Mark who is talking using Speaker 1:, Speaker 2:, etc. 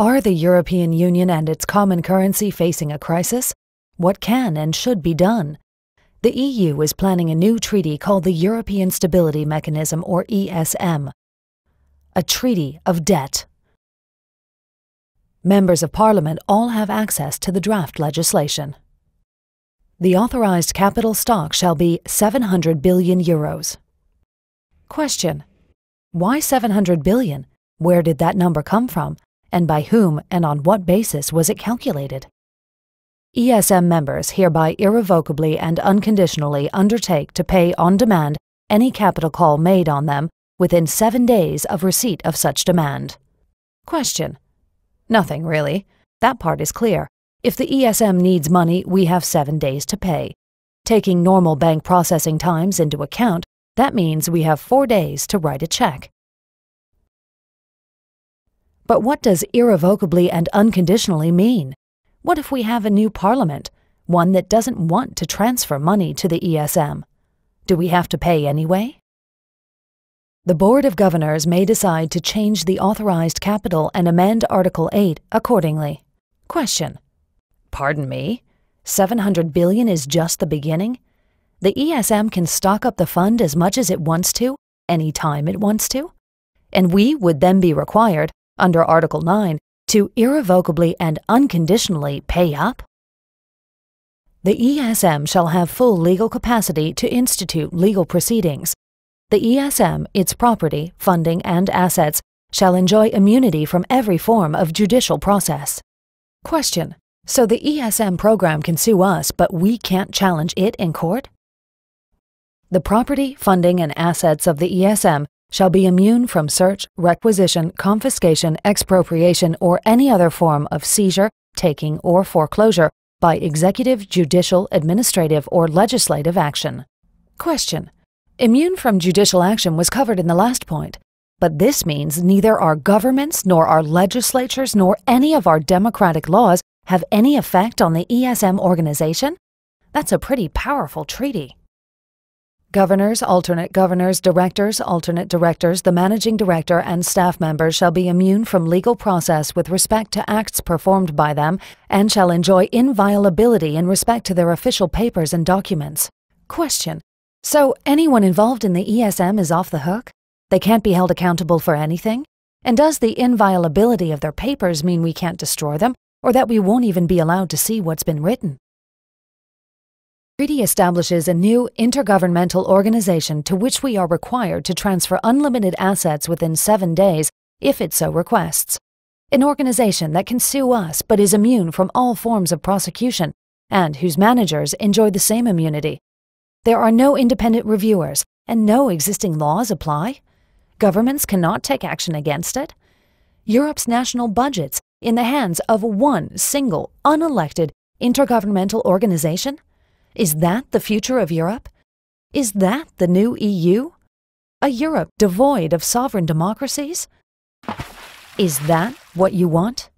Speaker 1: Are the European Union and its common currency facing a crisis? What can and should be done? The EU is planning a new treaty called the European Stability Mechanism, or ESM. A treaty of debt. Members of Parliament all have access to the draft legislation. The authorized capital stock shall be 700 billion euros. Question: why 700 billion? Where did that number come from? And by whom and on what basis was it calculated? ESM members hereby irrevocably and unconditionally undertake to pay on demand any capital call made on them within 7 days of receipt of such demand. Question: nothing really. That part is clear. If the ESM needs money, we have 7 days to pay. Taking normal bank processing times into account, that means we have 4 days to write a check. But what does irrevocably and unconditionally mean? What if we have a new parliament, one that doesn't want to transfer money to the ESM? Do we have to pay anyway? The Board of Governors may decide to change the authorized capital and amend Article 8 accordingly. Question: pardon me? 700 billion is just the beginning? The ESM can stock up the fund as much as it wants to, any time it wants to? And we would then be required, under Article 9, to irrevocably and unconditionally pay up? The ESM shall have full legal capacity to institute legal proceedings. The ESM, its property, funding, and assets shall enjoy immunity from every form of judicial process. Question: so the ESM program can sue us, but we can't challenge it in court? The property, funding, and assets of the ESM shall be immune from search, requisition, confiscation, expropriation, or any other form of seizure, taking, or foreclosure by executive, judicial, administrative, or legislative action. Question: immune from judicial action was covered in the last point, but this means neither our governments, nor our legislatures, nor any of our democratic laws have any effect on the ESM organization? That's a pretty powerful treaty. Governors, alternate governors, directors, alternate directors, the managing director, and staff members shall be immune from legal process with respect to acts performed by them and shall enjoy inviolability in respect to their official papers and documents. Question: so anyone involved in the ESM is off the hook? They can't be held accountable for anything? And does the inviolability of their papers mean we can't destroy them, or that we won't even be allowed to see what's been written? The treaty establishes a new intergovernmental organization to which we are required to transfer unlimited assets within 7 days if it so requests. An organization that can sue us but is immune from all forms of prosecution and whose managers enjoy the same immunity. There are no independent reviewers and no existing laws apply. Governments cannot take action against it. Europe's national budgets in the hands of one single, unelected, intergovernmental organization? Is that the future of Europe? Is that the new EU? A Europe devoid of sovereign democracies? Is that what you want?